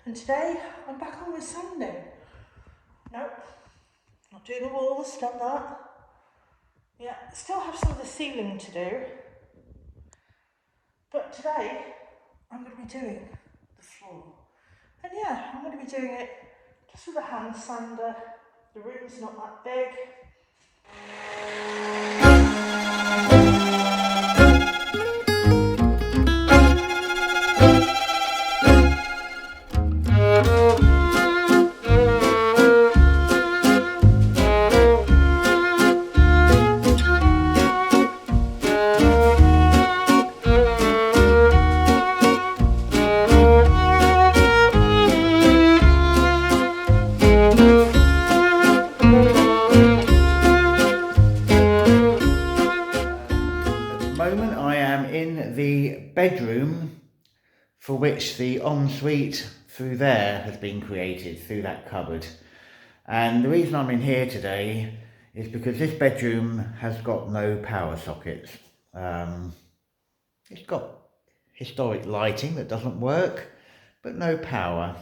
And today I'm back on with sanding. Nope, not doing the walls, done that. Yeah, still have some of the ceiling to do. But today I'm going to be doing the floor. And yeah, I'm going to be doing it just with a hand sander. The room's not that big. Bedroom for which the ensuite through there has been created, through that cupboard. And the reason I'm in here today is because this bedroom has got no power sockets. It's got historic lighting that doesn't work, but no power.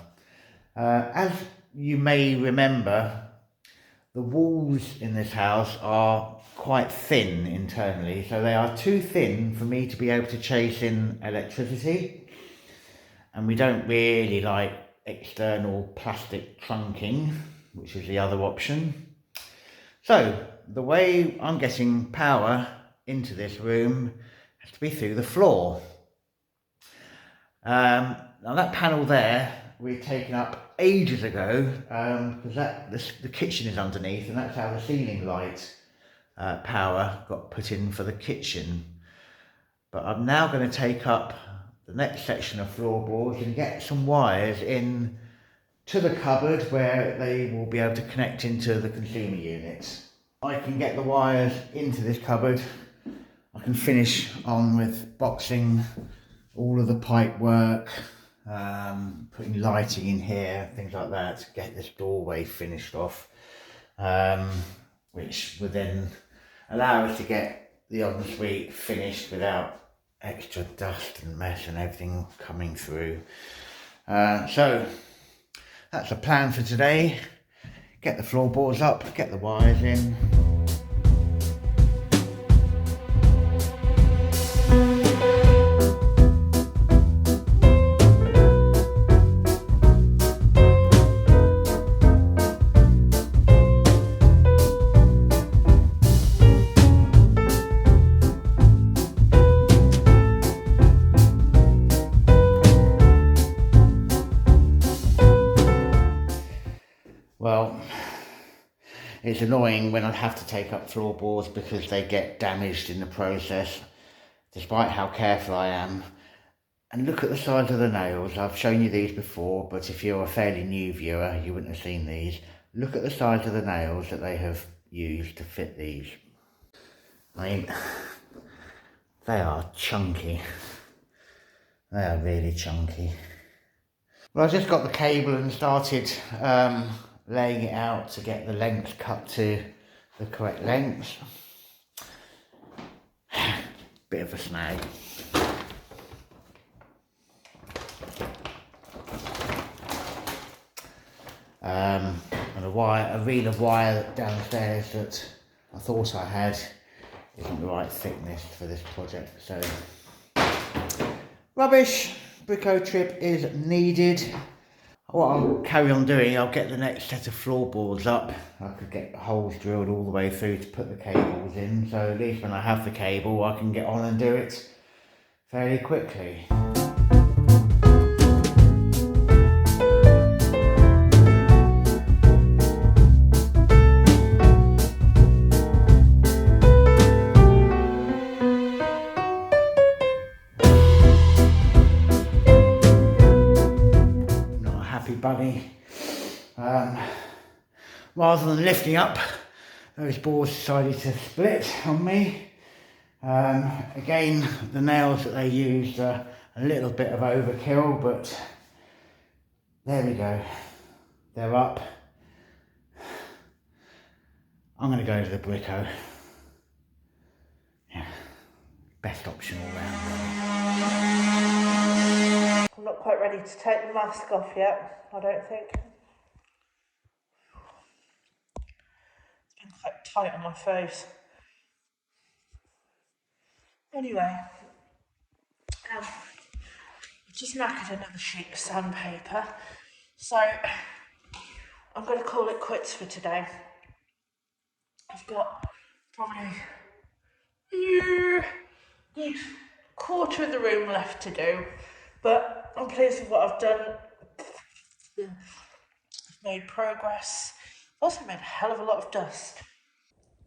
As you may remember, the walls in this house are quite thin internally, so they are too thin for me to be able to chase in electricity, and we don't really like external plastic trunking, which is the other option. So the way I'm getting power into this room has to be through the floor. Now that panel there we've taken up ages ago, because the kitchen is underneath, and that's how the ceiling light power got put in for the kitchen. But I'm now going to take up the next section of floorboards and get some wires in to the cupboard where they will be able to connect into the consumer units. I can get the wires into this cupboard. I can finish on with boxing all of the pipe work, putting lighting in here, things like that, to get this doorway finished off, which would then allow us to get the ensuite finished without extra dust and mess and everything coming through. So that's the plan for today. Get the floorboards up, get the wires in. Well, it's annoying when I have to take up floorboards because they get damaged in the process, despite how careful I am. And look at the size of the nails. I've shown you these before, but if you're a fairly new viewer, you wouldn't have seen these. Look at the size of the nails that they have used to fit these. I mean, they are chunky. They are really chunky. Well, I just got the cable and started laying it out to get the length cut to the correct length. Bit of a snag. And a reel of wire downstairs that I thought I had isn't the right thickness for this project, so rubbish. Brico trip is needed. What I'll carry on doing, I'll get the next set of floorboards up. I could get holes drilled all the way through to put the cables in, so at least when I have the cable I can get on and do it fairly quickly. Bunny. Rather than lifting up, those boards decided to split on me. Again, the nails that they used are a little bit of overkill, but there we go. They're up. I'm going to go to the Brico. Yeah, best option all round. I'm not quite ready to take the mask off yet, I don't think. It's been quite tight on my face. Anyway, I've just knackered another sheet of sandpaper, so I'm going to call it quits for today. I've got probably a good quarter of the room left to do, but I'm pleased with what I've done. I've made progress. I've also made a hell of a lot of dust.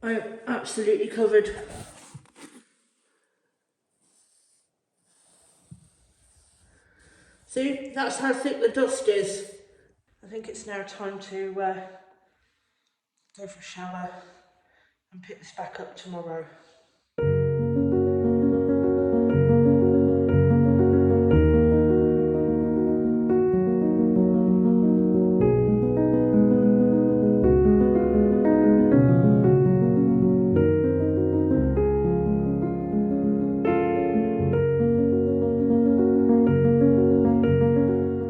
I'm absolutely covered. See, that's how thick the dust is. I think it's now time to go for a shower and pick this back up tomorrow.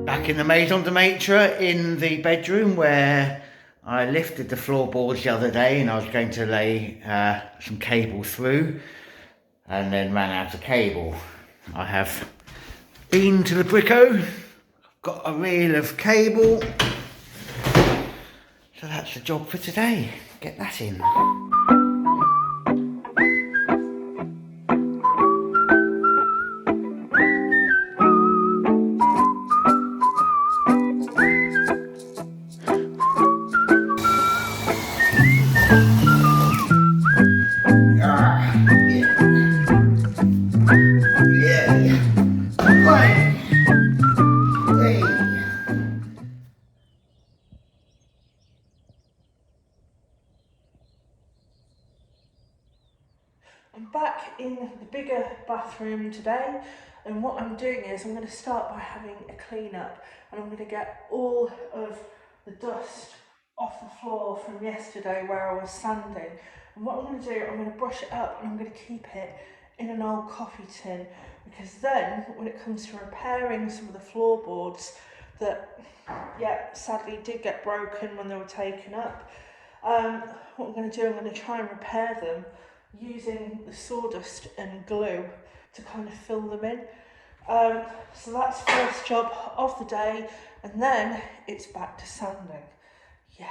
Back in the maison de maître in the bedroom where I lifted the floorboards the other day and I was going to lay some cable through and then ran out of cable. I have been to the bricko, got a reel of cable, so that's the job for today, get that in. I'm back in the bigger bathroom today, and what I'm doing is I'm going to start by having a clean up, and I'm going to get all of the dust off the floor from yesterday where I was sanding. And what I'm going to do, I'm going to brush it up and I'm going to keep it in an old coffee tin, because then when it comes to repairing some of the floorboards that, yeah, sadly did get broken when they were taken up, what I'm going to do, I'm going to try and repair them using the sawdust and glue to kind of fill them in. So that's the first job of the day, and then it's back to sanding. Yay.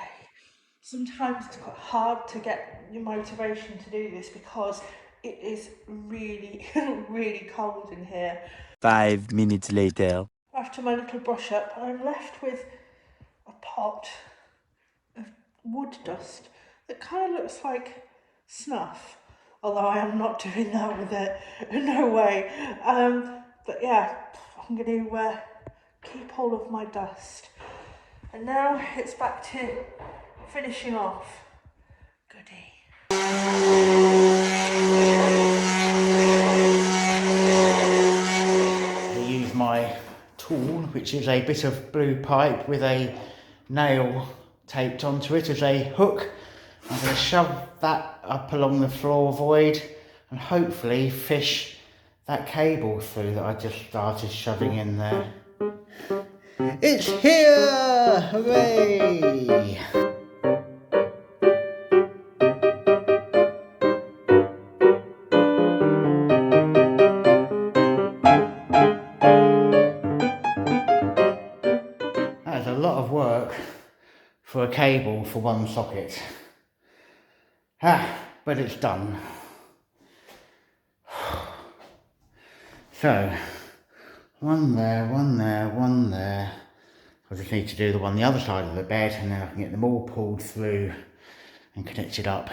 Sometimes it's quite hard to get your motivation to do this because it is really, really cold in here. 5 minutes later. After my little brush up, I'm left with a pot of wood dust that kind of looks like snuff, although I am not doing that with it, no way. But yeah, I'm going to keep all of my dust. And now it's back to finishing off. Goodie. I use my tool, which is a bit of blue pipe with a nail taped onto it as a hook. I'm going to shove that up along the floor void and hopefully fish that cable through that I just started shoving in there. It's here! Hooray! That's a lot of work for a cable for one socket. But it's done. So, one there, one there, one there. I just need to do the one the other side of the bed, and then I can get them all pulled through and connected up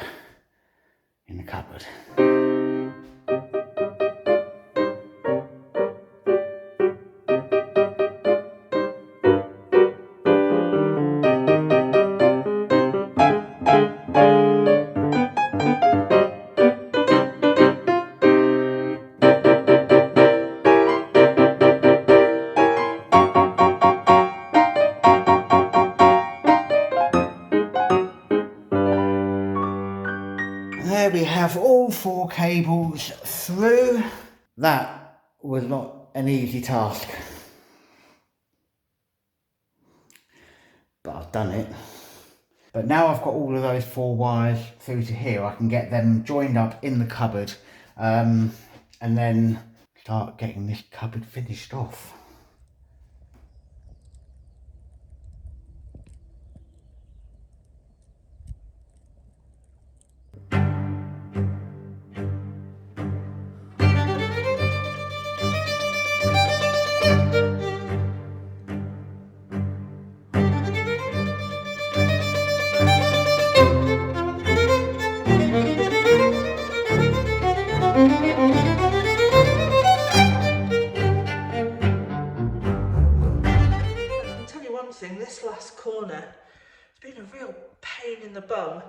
in the cupboard. There we have all 4 cables through. That was not an easy task. I've done it. But now I've got all of those 4 wires through to here, I can get them joined up in the cupboard, and then start getting this cupboard finished off. This last corner, it's been a real pain in the bum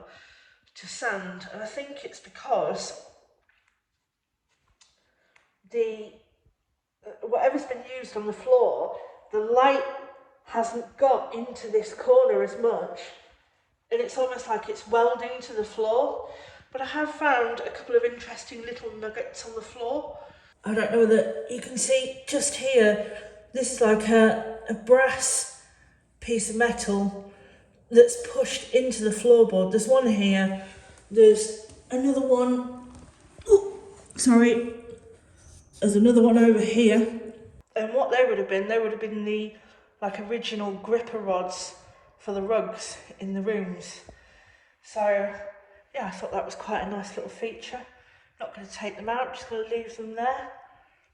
to sand, and I think it's because whatever's been used on the floor, the light hasn't got into this corner as much, and it's almost like it's welding to the floor. But I have found a couple of interesting little nuggets on the floor. I don't know whether you can see just here, this is like a brass piece of metal that's pushed into the floorboard. There's one here, there's another one, there's another one over here. And what they would have been the like original gripper rods for the rugs in the rooms. So yeah, I thought that was quite a nice little feature. Not going to take them out, just going to leave them there.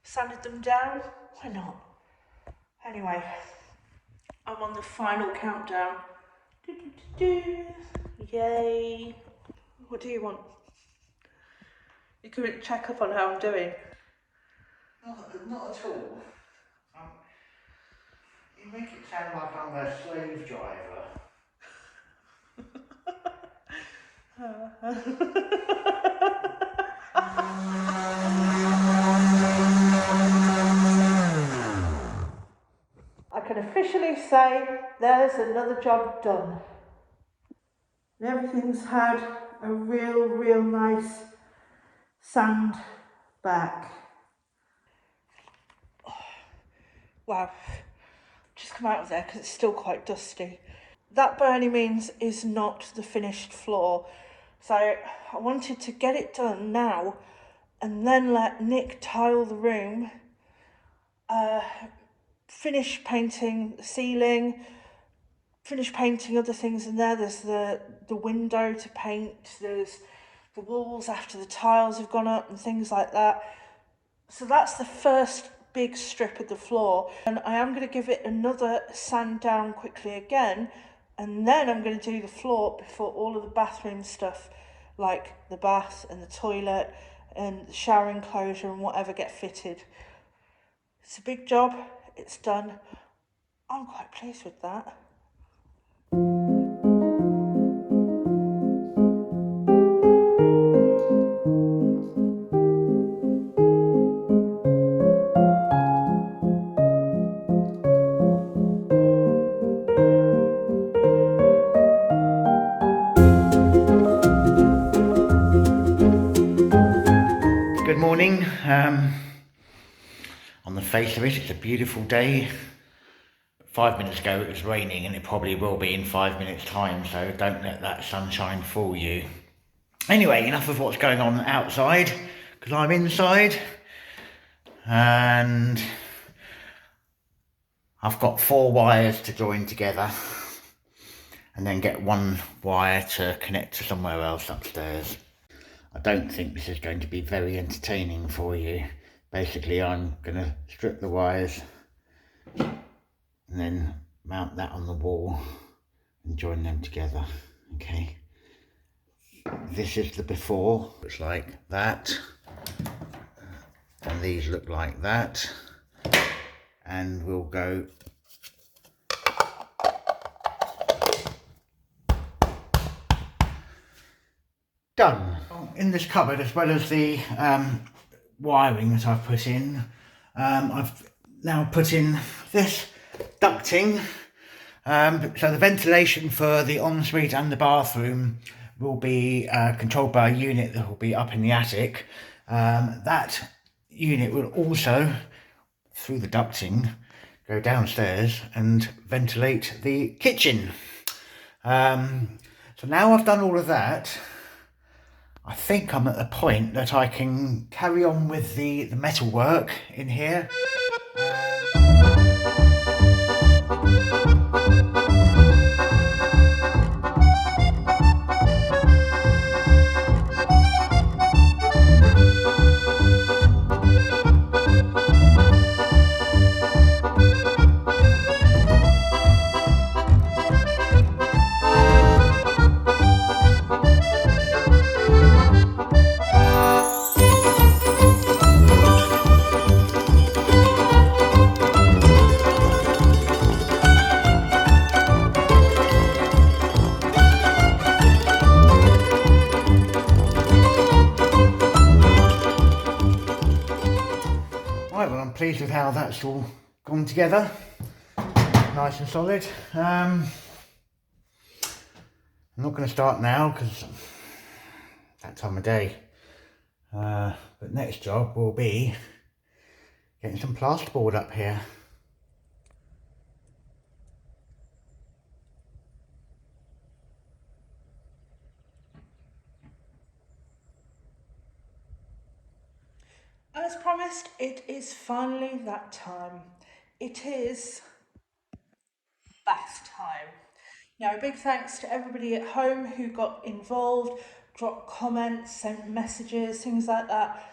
Sanded them down, why not? Anyway, I'm on the final countdown. Yay. What do you want? You can check up on how I'm doing. Not at all. You make it sound like I'm a slave driver. I can officially say there's another job done. And everything's had a real nice sand back. Oh, wow, just come out of there because it's still quite dusty. That by any means is not the finished floor. So I wanted to get it done now and then let Nick tile the room, finish painting the ceiling, finish painting other things in there. There's the window to paint, there's the walls after the tiles have gone up and things like that. So that's the first big strip of the floor, and I am going to give it another sand down quickly again, and then I'm going to do the floor before all of the bathroom stuff like the bath and the toilet and the shower enclosure and whatever get fitted. It's a big job, it's done. I'm quite pleased with that. Good morning. On the face of it, it's a beautiful day. 5 minutes ago it was raining, and it probably will be in 5 minutes time, so don't let that sunshine fool you. Anyway, enough of what's going on outside, because I'm inside, and I've got 4 wires to join together and then get 1 wire to connect to somewhere else upstairs. I don't think this is going to be very entertaining for you. Basically, I'm going to strip the wires and then mount that on the wall and join them together. Okay. This is the before. Looks like that. And these look like that. And we'll go done. In this cupboard, as well as the wiring that I've put in, I've now put in this ducting, so the ventilation for the ensuite and the bathroom will be controlled by a unit that will be up in the attic. That unit will also, through the ducting, go downstairs and ventilate the kitchen. So now I've done all of that, I think I'm at the point that I can carry on with the metal work in here. Right, well, I'm pleased with how that's all gone together, nice and solid. I'm not going to start now because that time of day, but next job will be getting some plasterboard up here. As promised, it is finally that time. It is bath time. Now, a big thanks to everybody at home who got involved, dropped comments, sent messages, things like that.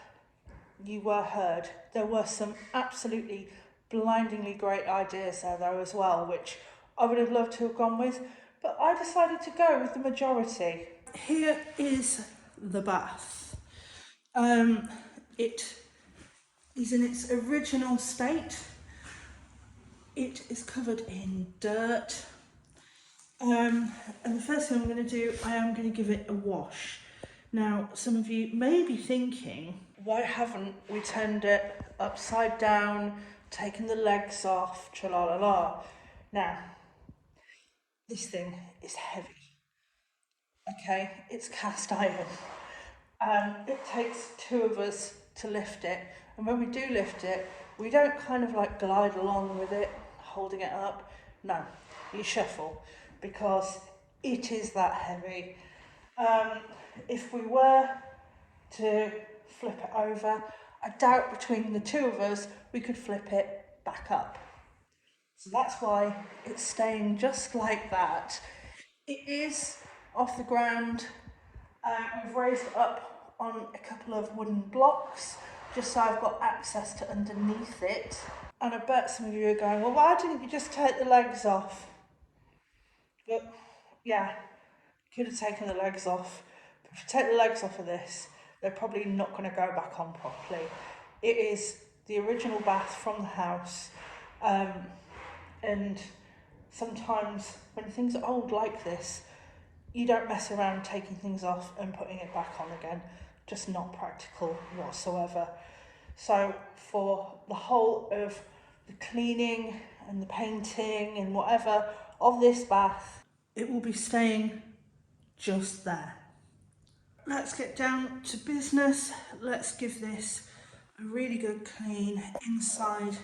You were heard. There were some absolutely blindingly great ideas there though as well, which I would have loved to have gone with, but I decided to go with the majority. Here is the bath. It is in its original state. It is covered in dirt. And the first thing I'm going to do, I am going to give it a wash. Now, some of you may be thinking, why haven't we turned it upside down, taken the legs off, tra-la-la-la. Now, this thing is heavy. Okay, it's cast iron. It takes two of us to lift it, and when we do lift it, we don't kind of like glide along with it, holding it up. No, you shuffle, because it is that heavy. If we were to flip it over, I doubt between the two of us we could flip it back up. So that's why it's staying just like that. It is off the ground. We've raised it up on a couple of wooden blocks just so I've got access to underneath it. And I bet some of you are going, well, why didn't you just take the legs off? But yeah, could have taken the legs off. But if you take the legs off of this, they're probably not going to go back on properly. It is the original bath from the house. And sometimes when things are old like this, you don't mess around taking things off and putting it back on again. Just not practical whatsoever. So for the whole of the cleaning and the painting and whatever of this bath, it will be staying just there. Let's get down to business. Let's give this a really good clean inside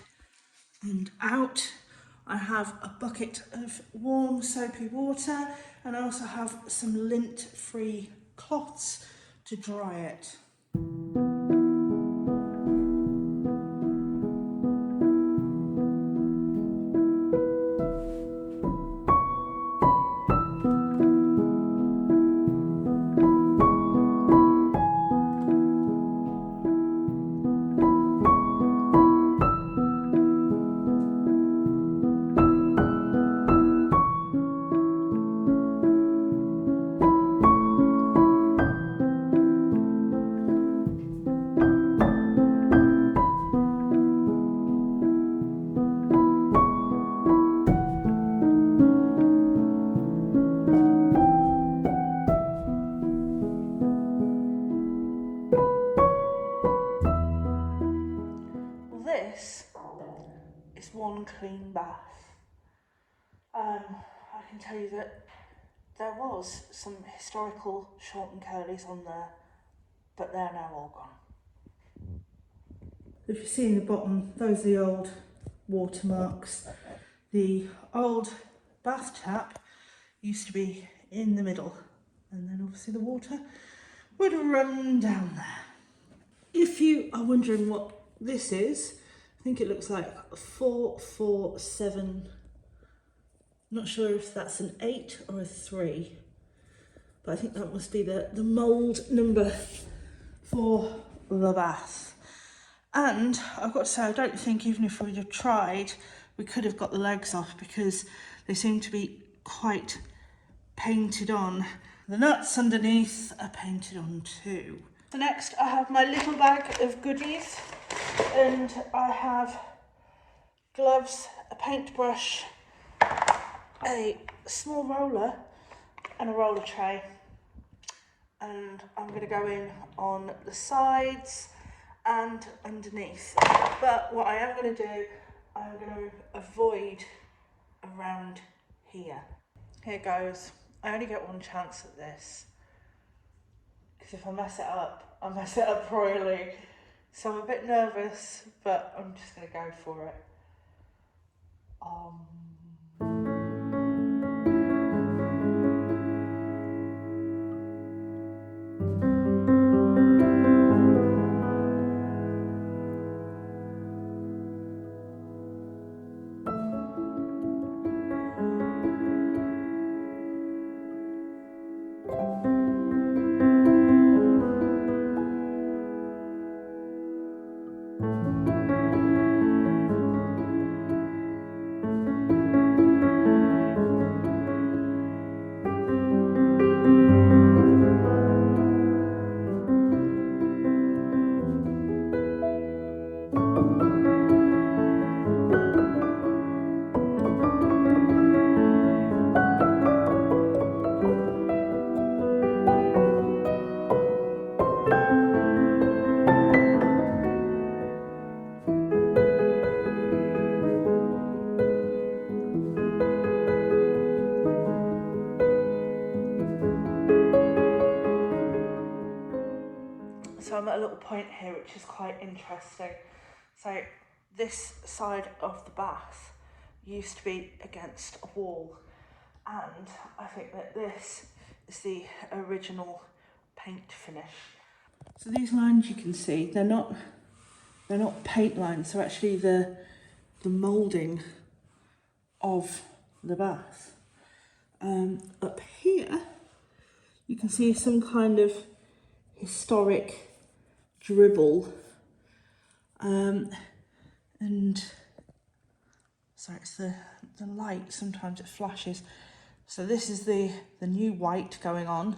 and out. I have a bucket of warm soapy water, and I also have some lint-free cloths to dry it. This is one clean bath. I can tell you that there was some historical short and curlies on there, but they're now all gone. If you see in the bottom, those are the old watermarks. The old bath tap used to be in the middle, and then obviously the water would run down there. If you are wondering what this is, I think it looks like 447. Not sure if that's an 8 or a 3, but I think that must be the mould number for the bath. And I've got to say, I don't think even if we'd have tried, we could have got the legs off, because they seem to be quite painted on. The nuts underneath are painted on too. So next I have my little bag of goodies, and I have gloves, a paintbrush, a small roller and a roller tray, and I'm going to go in on the sides and underneath. But what I am going to do, I'm going to avoid around here. Here goes. I only get one chance at this, because if I mess it up, I mess it up royally. So I'm a bit nervous, but I'm just going to go for it. So I'm at a little point here which is quite interesting. So this side of the bath used to be against a wall, and I think that this is the original paint finish. So these lines you can see, they're not paint lines, they're actually the moulding of the bath. Up here you can see some kind of historic dribble, and so it's the light, sometimes it flashes. So this is the new white going on,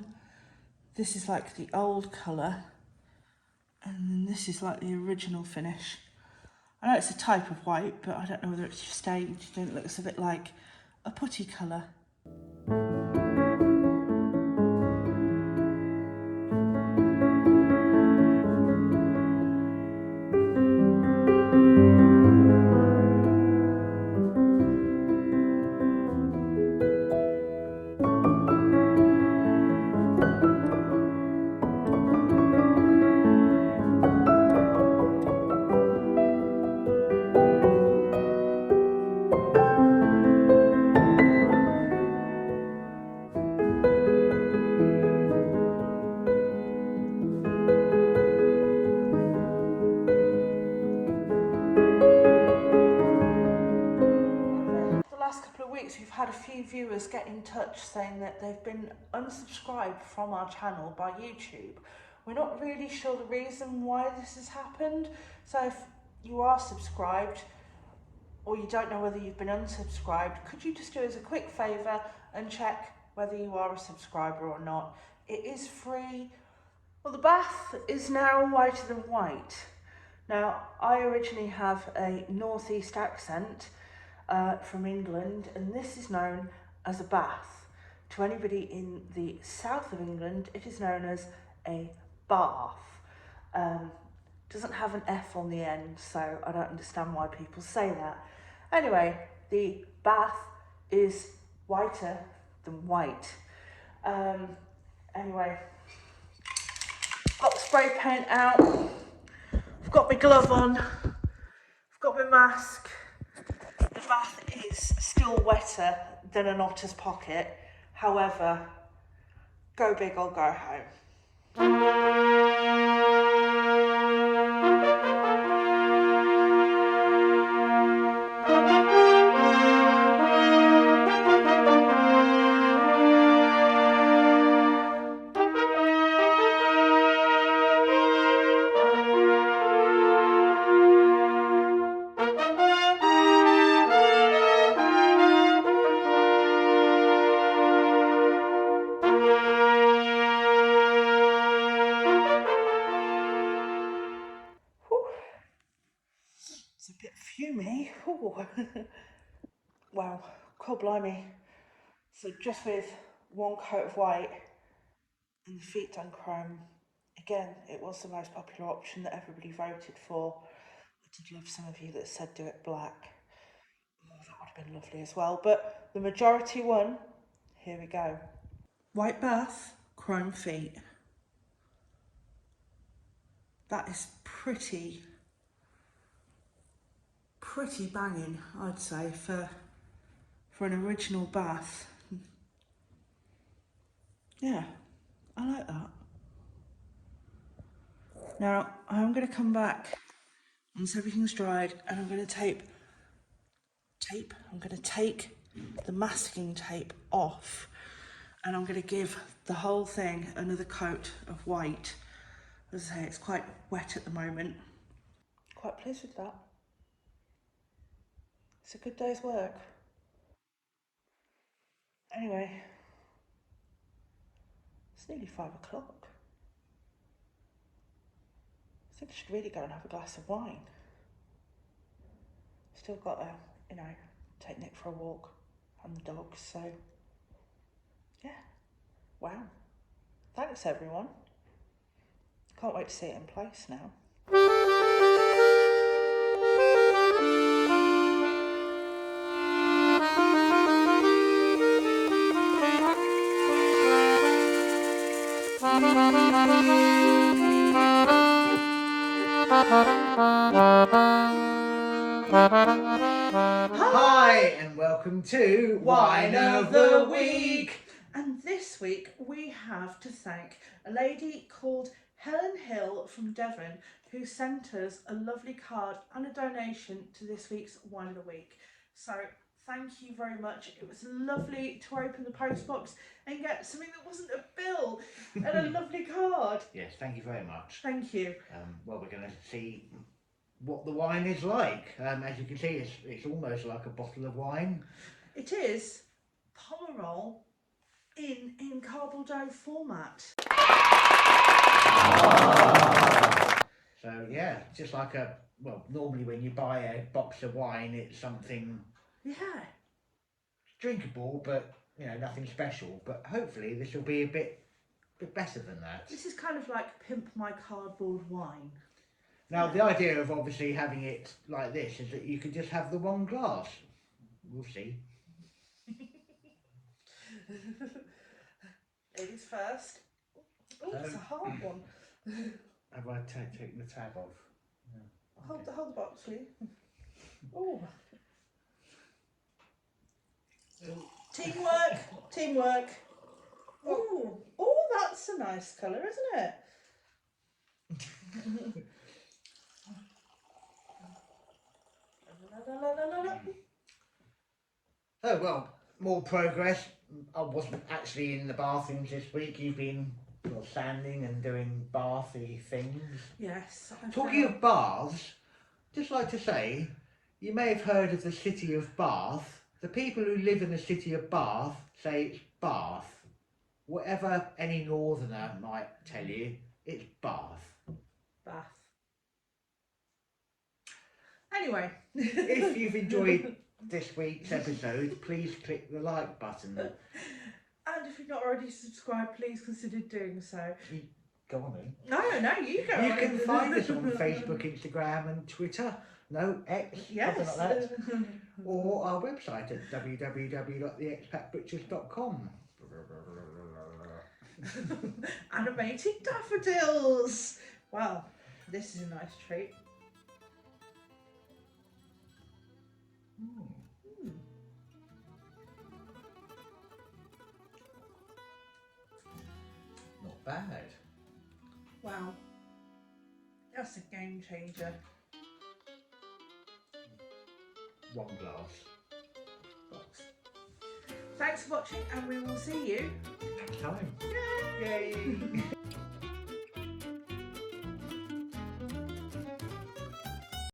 this is like the old colour, and then this is like the original finish. I know it's a type of white, but I don't know whether it's staged, and it looks a bit like a putty colour. We've had a few viewers get in touch saying that they've been unsubscribed from our channel by YouTube. We're not really sure the reason why this has happened, so if you are subscribed or you don't know whether you've been unsubscribed, could you just do us a quick favour and check whether you are a subscriber or not? It is free. Well, the bath is now whiter than white. Now, I originally have a northeast accent from England, and this is known as a bath. To anybody in the south of England, it is known as a bath. Doesn't have an F on the end, so I don't understand why people say that. Anyway, the bath is whiter than white. Anyway, got the spray paint out, I've got my glove on, I've got my mask. The bath is still wetter than an otter's pocket. However, go big or go home. It's a bit fumy. Wow, God blimey. So just with one coat of white and the feet done chrome, again, it was the most popular option that everybody voted for. I did love some of you that said do it black. Oh, that would have been lovely as well. But the majority won. Here we go. White bath, chrome feet. That is pretty banging, I'd say, for an original bath. Yeah, I like that. Now, I'm going to come back once everything's dried and I'm going to I'm going to take the masking tape off and I'm going to give the whole thing another coat of white. As I say, it's quite wet at the moment. Quite pleased with that. It's a good day's work. Anyway, it's nearly 5 o'clock. I think I should really go and have a glass of wine. Still got to, take Nick for a walk and the dogs, so yeah. Wow. Thanks everyone. Can't wait to see it in place now. Hi and welcome to Wine of the Week. And this week we have to thank a lady called Helen Hill from Devon who sent us a lovely card and a donation to this week's Wine of the Week. So thank you very much. It was lovely to open the postbox and get something that wasn't a bill and a lovely card. Yes, thank you very much. Thank you. Well, we're going to see what the wine is like. As you can see, it's almost like a bottle of wine. It is Pomerol in Carbondale format. So yeah, just like normally when you buy a box of wine, it's something drinkable, but nothing special. But hopefully this will be a bit better than that. This is kind of like Pimp My Cardboard Wine. Now the idea of obviously having it like this is that you could just have the one glass. We'll see. Ladies first. Oh, it's a hard one. Have I taken the tab off? Yeah. Hold the box, please. Oh. Teamwork. Oh, that's a nice colour, isn't it? Oh well, more progress. I wasn't actually in the bathrooms this week. You've been standing and doing bathy things. Yes. Talking of baths, just like to say, you may have heard of the city of Bath. The people who live in the city of Bath say it's Bath. Whatever any northerner might tell you, it's Bath. Bath. Anyway. If you've enjoyed this week's episode, please click the like button. And if you've not already subscribed, please consider doing so. Go on then. No, you go. You can find us on Facebook, Instagram and Twitter. No, X, yes. something like that. Or our website at www.theexpatbutchers.com. Animated daffodils. Wow, this is a nice treat. bad. Wow, that's a game changer. One glass. Box. Thanks for watching, and we will see you Next time. Yay!